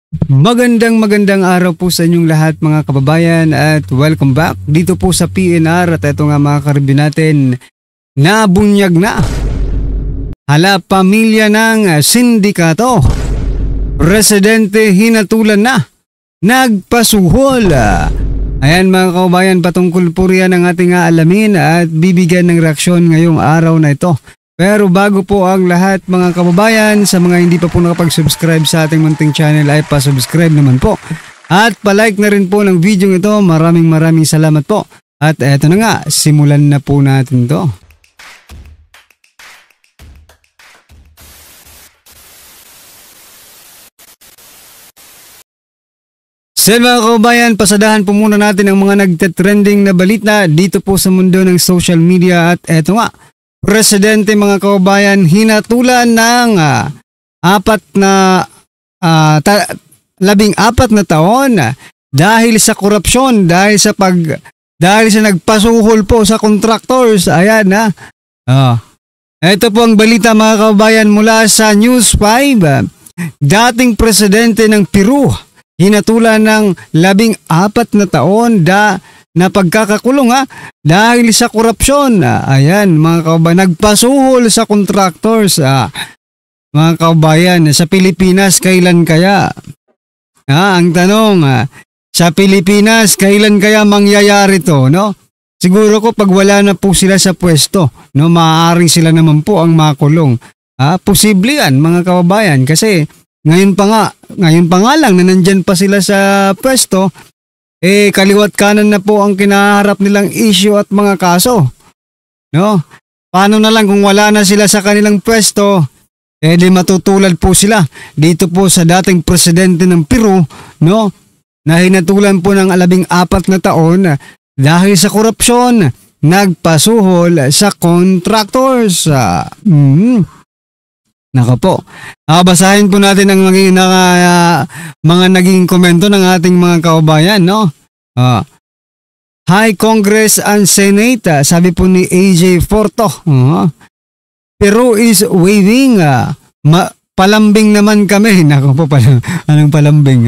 Magandang araw po sa inyong lahat mga kababayan at welcome back dito po sa PNR at ito nga mga ka-review natin, nabunyag na. Hala, pamilya ng sindikato. Presidente hinatulan na. Nagpasuhol. Ayan mga kababayan, patungkol po riyan ang ating aalamin at bibigyan ng reaksyon ngayong araw na ito. Pero bago po ang lahat mga kababayan, sa mga hindi pa po nakapag-subscribe sa ating munting channel ay pa-subscribe naman po. At palike na rin po ng video ito. Maraming salamat po. At eto na nga, simulan na po natin to. So mga kababayan, pasadahan po muna natin ang mga nagte-trending na balita dito po sa mundo ng social media. At eto nga, Presidente mga kababayan hinatulan ng 14 na taon dahil sa korupsyon, dahil sa nagpasuhol po sa contractors. Ayan na. Ito po ang balita mga kababayan mula sa News 5. Dating presidente ng Peru hinatulan ng 14 na taon na pagkakakulong dahil sa korupsyon. Ayan mga kababayan, nagpasuhol sa contractors. Mga kababayan, sa Pilipinas kailan kaya? Ang tanong, sa Pilipinas kailan kaya mangyayari to, no? Siguro ko pag wala na po sila sa pwesto, no, maaari sila naman po ang makulong. Posible yan mga kababayan kasi ngayon pa nga lang na nandyan pa sila sa pwesto, kaliwat kanan na po ang kinaharap nilang issue at mga kaso. No? Paano na lang kung wala na sila sa kanilang pwesto, di matutulad po sila dito po sa dating presidente ng Peru, no? Na hinatulan po ng 14 na taon dahil sa korupsyon, nagpasuhol sa contractors. Nako po. Basahin po natin ang mga naging komento ng ating mga kababayan, no? Hi Congress and Senate, sabi po ni AJ Forto. Peru is waving. Palambing naman kami. Nako po, anong palambing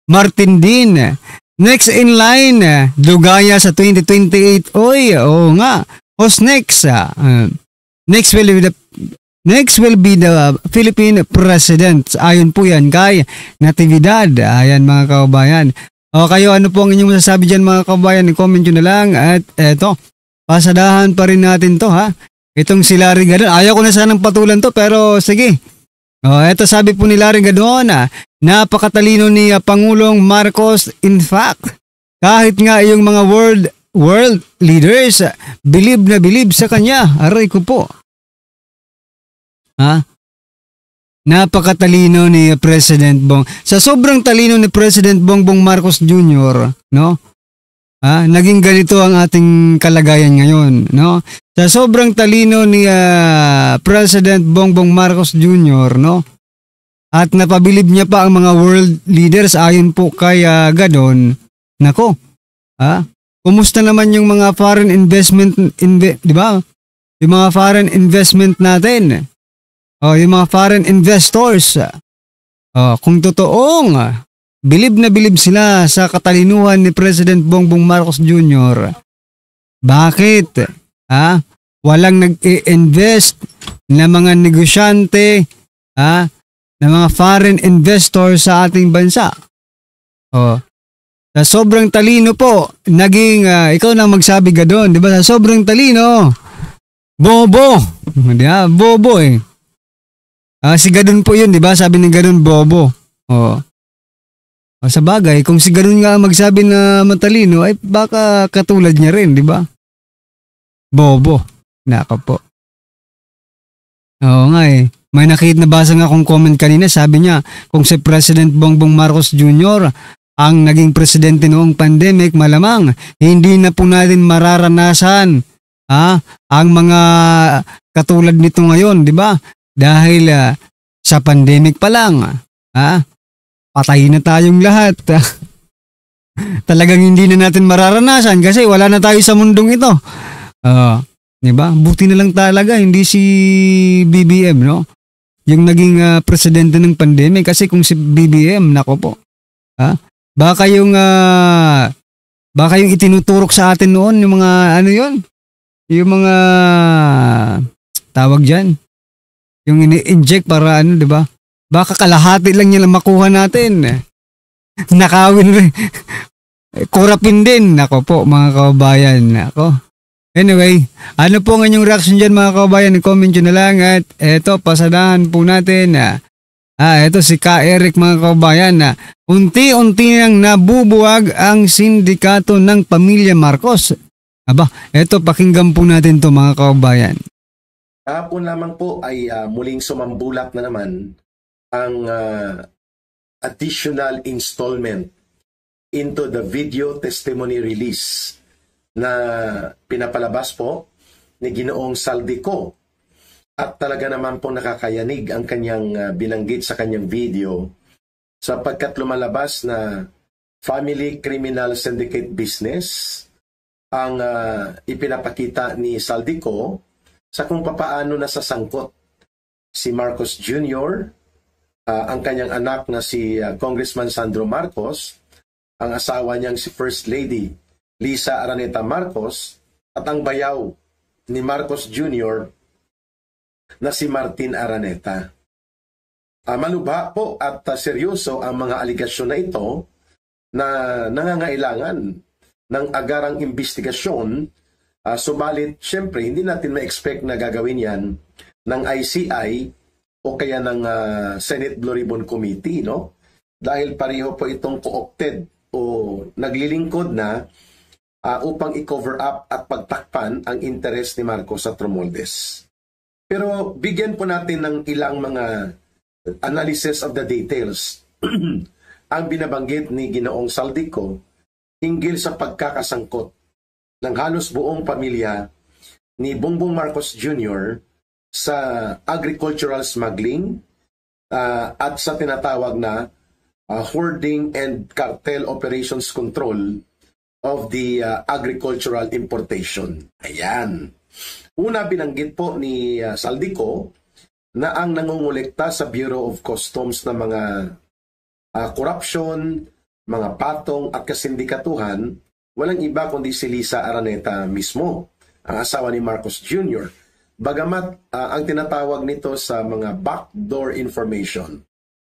Martin Dean. Next in line, Dugaya sa 2028. Oy, oo nga. Who's next? Next will be the Philippine President. Ayon po yan kay Natividad. Ayan mga kababayan. Kayo ano po ang inyong masasabi dyan mga kababayan? I-comment nyo na lang. At eto, pasadahan pa rin natin to Itong si Larry Gadon. Ayaw ko na sanang patulan to pero sige. Eto sabi po ni Larry Gadon, napakatalino ni Pangulong Marcos. In fact, kahit nga yung mga world leaders believe na believe sa kanya. Aray ko po. Napakatalino ni President Bong. Sa sobrang talino ni President Bongbong Marcos Jr., no? Naging ganito ang ating kalagayan ngayon, no? Sa sobrang talino ni President Bongbong Marcos Jr., no? At napabilib niya pa ang mga world leaders ayon po kay Gadon. Nako. Kumusta naman yung mga foreign investment, di ba? Yung mga foreign investment natin. Yung mga foreign investors, kung totoong bilib na bilib sila sa katalinuhan ni President Bongbong Marcos Jr., bakit walang nag-i-invest na mga negosyante, na mga foreign investors sa ating bansa? Sa sobrang talino po, naging, ikaw na magsabi ka doon, di ba? Sa sobrang talino, bobo. Bobo si Gadon po yun, di ba? Sabi ni Gadon, bobo. Sa bagay, kung si Gadon nga magsabi na matalino, ay baka katulad niya rin, di ba? Bobo. Naka po. Oo nga May nabasa nga akong comment kanina, sabi niya, kung si President Bongbong Marcos Jr. ang naging presidente noong pandemic, malamang hindi na po natin mararanasan ang mga katulad nito ngayon, di ba? Dahil sa pandemic pa lang, patay na tayong lahat. Talagang hindi na natin mararanasan kasi wala na tayo sa mundong ito. Diba? Buti na lang talaga, hindi si BBM, no? yung naging presidente ng pandemic. Kasi kung si BBM, nako po. Ha? Baka yung itinuturok sa atin noon, yung mga ano yun, yung mga tawag dyan, yung ini-inject para ano, di ba? Baka kalahati lang niya lang makuha natin. Nakawin rin. Kurapin din. Nako po, mga kababayan. Nako. Anyway, ano po ang inyong reaction dyan, mga kababayan? I-comment nyo na lang. At eto, pasadahan po natin. Eto si Ka Eric, mga kababayan. Unti-unti nang nabubuwag ang sindikato ng pamilya Marcos. Aba, eto, pakinggan po natin to, mga kababayan. Kahapon lamang po ay muling sumambulak na naman ang additional installment into the video testimony release na pinapalabas po ni Ginoong Saldico. At talaga naman po nakakayanig ang kanyang binanggit sa kanyang video sapagkat lumalabas na family criminal syndicate business ang ipinapakita ni Saldico sa kung papaano nasasangkot si Marcos Jr., ang kanyang anak na si Congressman Sandro Marcos, ang asawa niyang si First Lady Lisa Araneta Marcos, at ang bayaw ni Marcos Jr. na si Martin Araneta. Malubha po at seryoso ang mga aligasyon na ito na nangangailangan ng agarang investigasyon, subalit syempre hindi natin ma-expect na gagawin yan ng ICI o kaya ng Senate Blue Ribbon Committee, no? Dahil pareho po itong co-opted o naglilingkod na upang i-cover up at pagtakpan ang interes ni Marcos at Romualdez. Pero bigyan po natin ng ilang mga analysis of the details ang binabanggit ni Ginoong Saldico hinggil sa pagkakasangkot ng halos buong pamilya ni Bongbong Marcos Jr. sa agricultural smuggling at sa tinatawag na hoarding and cartel operations control of the agricultural importation. Ayan. Una, binanggit po ni Saldico na ang nangungulekta sa Bureau of Customs na mga corruption, mga patong at kasindikatuhan, walang iba kundi si Lisa Araneta mismo, ang asawa ni Marcos Jr., bagamat ang tinatawag nito sa mga backdoor information.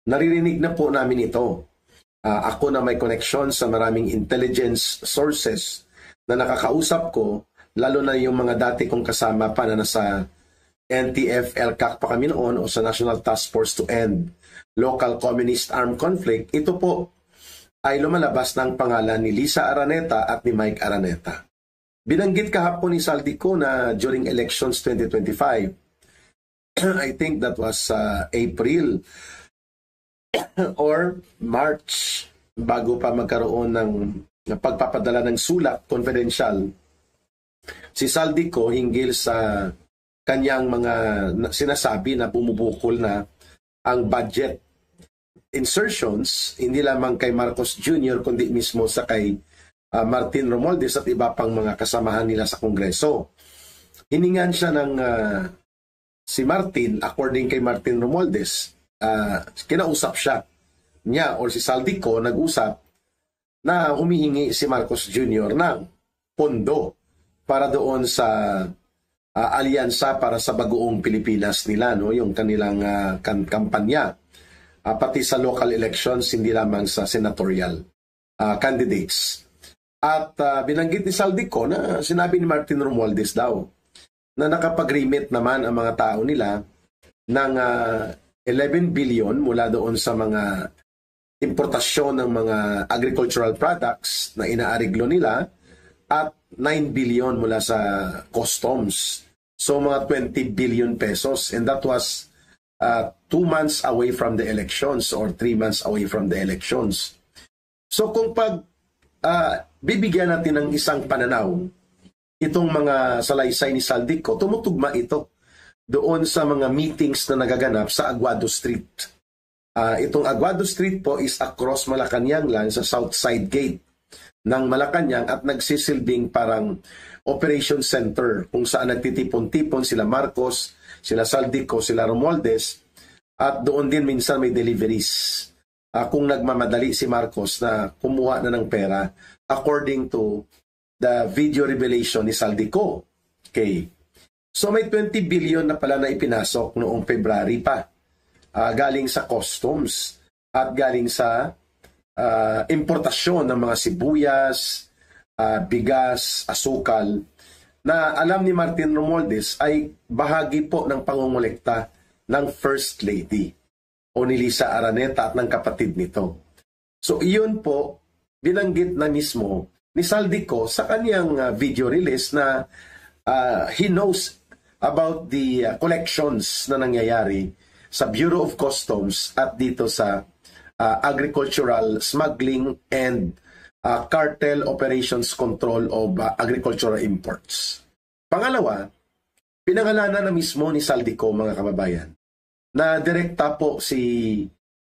Naririnig na po namin ito. Ako na may connection sa maraming intelligence sources na nakakausap ko, lalo na yung mga dati kong kasama pa na nasa NTF-ELCAC pa kami noon o sa National Task Force to End Local Communist Armed Conflict. Ito po ay lumalabas ng pangalan ni Lisa Araneta at ni Mike Araneta. Binanggit kahapon ni Saldico na during elections 2025, I think that was April or March, bago pa magkaroon ng pagpapadala ng sulat confidential, si Saldico hinggil sa kanyang mga sinasabi na bumubukol na ang budget insertions, hindi lamang kay Marcos Jr. kundi mismo sa kay Martin Romualdez at iba pang mga kasamahan nila sa Kongreso. Hiningan siya ng si Martin, according kay Martin Romualdez, kinausap niya or si Saldico nag-usap na humihingi si Marcos Jr. ng pondo para doon sa alyansa para sa bagoong Pilipinas nila, no? Yung kanilang kampanya, pati sa local elections, hindi lamang sa senatorial candidates. At binanggit ni Saldico na sinabi ni Martin Romualdez daw na nakapag-remit naman ang mga tao nila ng 11 billion mula doon sa mga importasyon ng mga agricultural products na inaariglo nila at 9 billion mula sa customs. So mga 20 billion pesos, and that was 2 months away from the elections or 3 months away from the elections. So kung bibigyan natin ng isang pananaw itong mga salaysay ni Saldico, tumutugma ito doon sa mga meetings na nagaganap sa Aguado Street. Itong Aguado Street po is across Malacanang lang sa South Side Gate ng Malacanang at nagsisilbing parang operation center kung saan nagtitipon-tipon sila Marcos, sila Saldico, sila Romualdez At doon din minsan may deliveries. Kung nagmamadali si Marcos na kumuha na ng pera according to the video revelation ni Saldico. Okay. So may 20 billion na pala na ipinasok noong February pa. Galing sa customs at galing sa importasyon ng mga sibuyas, bigas, asukal, na alam ni Martin Romualdez ay bahagi po ng pangungulekta ng First Lady o ni Lisa Araneta at ng kapatid nito. So iyon po, binanggit na mismo ni Saldico sa kanyang video release na he knows about the collections na nangyayari sa Bureau of Customs at dito sa agricultural smuggling and cartel operations control of agricultural imports. Pangalawa, pinangalanan na mismo ni Saldico, mga kababayan, na direkta po si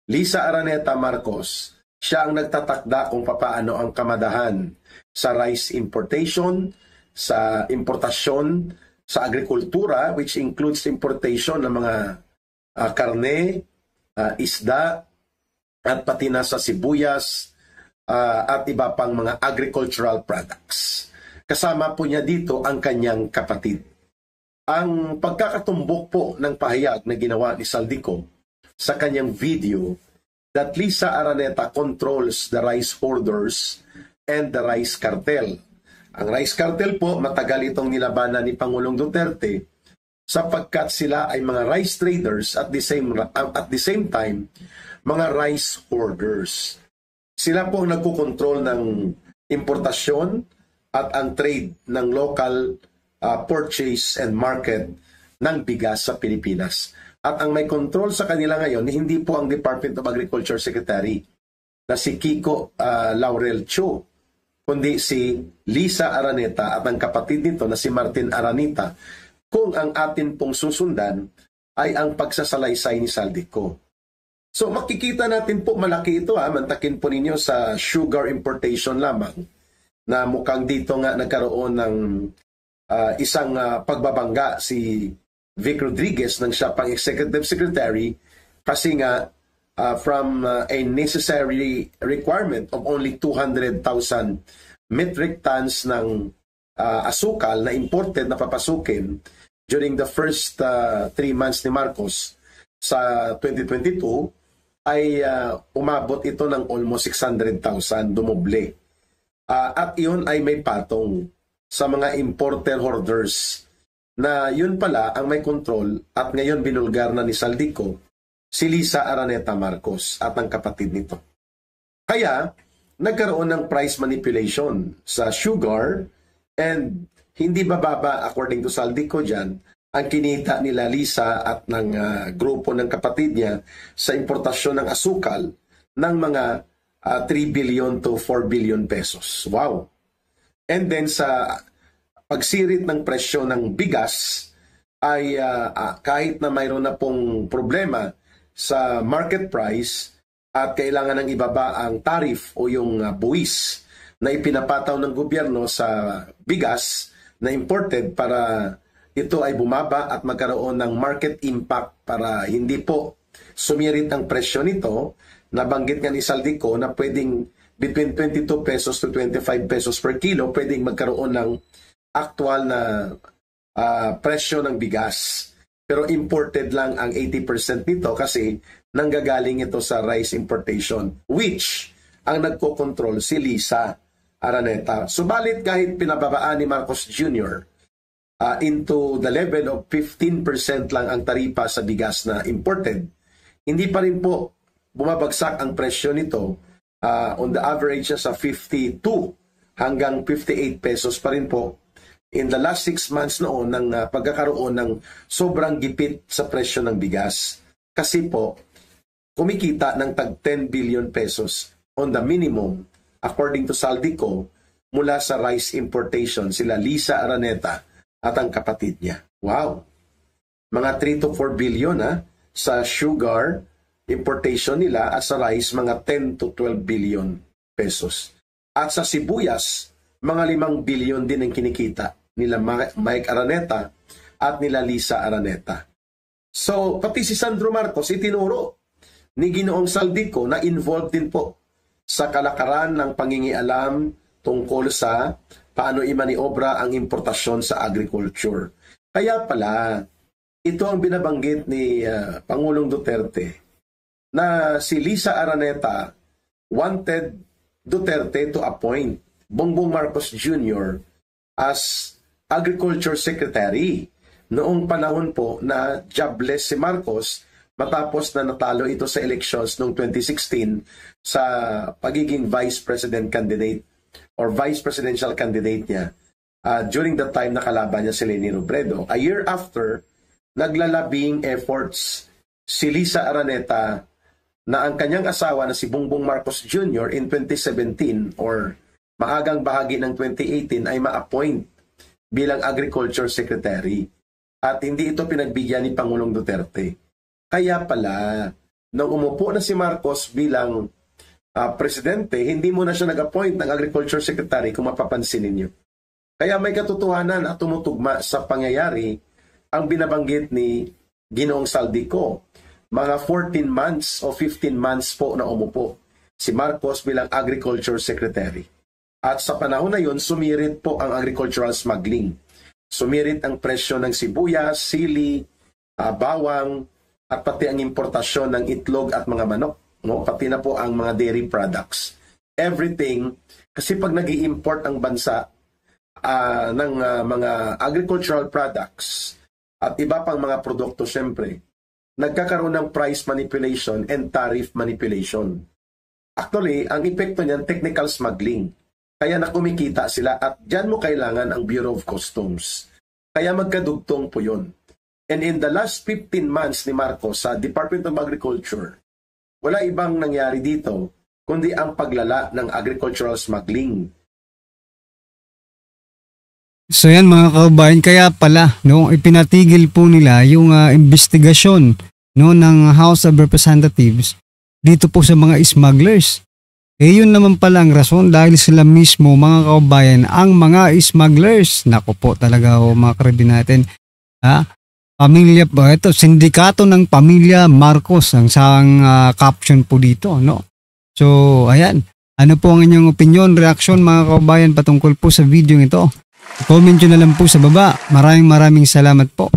Lisa Araneta Marcos. Siya ang nagtatakda kung papaano ang kamadahan sa rice importation, sa importasyon, sa agrikultura, which includes importation ng mga karne, isda, at pati na sa sibuyas, at iba pang mga agricultural products. Kasama po niya dito ang kanyang kapatid. Ang pagkakatumbok po ng pahayag na ginawa ni Saldico sa kanyang video that Lisa Araneta controls the rice hoarders and the rice cartel. Ang rice cartel po, matagal itong nilabanan ni Pangulong Duterte sapagkat sila ay mga rice traders at the same time, mga rice hoarders. Sila po ang nagkukontrol ng importasyon at ang trade ng local purchase and market ng bigas sa Pilipinas. At ang may control sa kanila ngayon, hindi po ang Department of Agriculture Secretary na si Kiko Laurel Cho, kundi si Lisa Araneta at ang kapatid nito na si Martin Araneta, kung ang atin pong susundan ay ang pagsasalaysay ni Saldico. So makikita natin po malaki ito, mantakin po ninyo sa sugar importation lamang, na mukhang dito nga nagkaroon ng isang pagbabangga si Vic Rodriguez nang siya pang Executive Secretary, kasi nga from a necessary requirement of only 200,000 metric tons ng asukal na imported na papasukin during the first 3 months ni Marcos sa 2022, ay umabot ito ng almost 600,000, dumoble. At yun ay may patong sa mga importer hoarders na yun pala ang may control at ngayon binulgar na ni Saldico si Lisa Araneta Marcos at ang kapatid nito. Kaya nagkaroon ng price manipulation sa sugar and hindi bababa, according to Saldico dyan, ang kinita nila Lisa at ng grupo ng kapatid niya sa importasyon ng asukal ng mga 3 billion to 4 billion pesos. Wow! And then sa pagsirit ng presyo ng bigas ay kahit na mayroon na pong problema sa market price at kailangan ng ibaba ang tariff o yung buwis na ipinapataw ng gobyerno sa bigas na imported para ito ay bumaba at magkaroon ng market impact para hindi po sumirit ang presyo nito. Nabanggit nga ni Saldico na pwedeng between 22 pesos to 25 pesos per kilo, pwedeng magkaroon ng actual na presyo ng bigas. Pero imported lang ang 80% nito kasi nanggagaling ito sa rice importation, which ang nagkokontrol si Lisa Araneta. Subalit kahit pinababaan ni Marcos Jr. Into the level of 15% lang ang taripa sa bigas na imported, hindi pa rin po bumabagsak ang presyo nito. On the average sa 52 hanggang 58 pesos pa rin po in the last 6 months noon ng pagkakaroon ng sobrang gipit sa presyo ng bigas. Kasi po, kumikita ng tag 10 billion pesos on the minimum, according to Saldico, mula sa rice importation, sila Lisa Araneta at ang kapatid niya. Wow! Mga 3 to 4 billion sa sugar importation nila at sa rice mga 10 to 12 billion pesos. At sa sibuyas, mga 5 billion din ang kinikita nila Mike Araneta at nila Lisa Araneta. So, pati si Sandro Marcos, itinuro ni Ginoong Saldico na involved din po sa kalakaran ng pangingialam tungkol sa paano imaniobra ang importasyon sa agriculture. Kaya pala, ito ang binabanggit ni Pangulong Duterte na si Lisa Araneta wanted Duterte to appoint Bongbong Marcos Jr. as Agriculture Secretary noong panahon po na jobless si Marcos matapos na natalo ito sa elections noong 2016 sa pagiging vice president candidate or vice presidential candidate niya during the time na kalaban niya si Leni Robredo. A year after, naglalabing efforts si Lisa Araneta na ang kanyang asawa na si Bongbong Marcos Jr. in 2017 or maagang bahagi ng 2018 ay ma-appoint bilang Agriculture Secretary. At hindi ito pinagbigyan ni Pangulong Duterte. Kaya pala, nung umupo na si Marcos bilang presidente, hindi mo na siya nag-appoint ng Agriculture Secretary kung mapapansin ninyo. Kaya may katotohanan at tumutugma sa pangyayari ang binabanggit ni Ginoong Saldico. Mga 14 months o 15 months po na umupo si Marcos bilang Agriculture Secretary. At sa panahon na yun, sumirit po ang agricultural smuggling. Sumirit ang presyo ng sibuyas, sili, bawang, at pati ang importasyon ng itlog at mga manok. No? Pati na po ang mga dairy products. Everything, kasi pag nag-i-import ang bansa ng mga agricultural products at iba pang mga produkto, syempre, nagkakaroon ng price manipulation and tariff manipulation. Actually, ang epekto niyan, technical smuggling. Kaya na kumikita sila at dyan mo kailangan ang Bureau of Customs. Kaya magkadugtong po yun. And in the last 15 months ni Marcos sa Department of Agriculture, wala ibang nangyari dito kundi ang paglala ng agricultural smuggling. So yan mga kababayan, kaya pala no, ipinatigil po nila yung investigasyon no, ng House of Representatives dito po sa mga smugglers. Yun naman pala ang rason dahil sila mismo mga kababayan ang mga smugglers. Naku po talaga mga karabin natin. Pamilya po, ito, sindikato ng pamilya Marcos ang isang caption po dito. No? So ayan, ano po ang inyong opinion, reaksyon mga kababayan patungkol po sa video ito? Comment nyo na lang po sa baba. Maraming salamat po.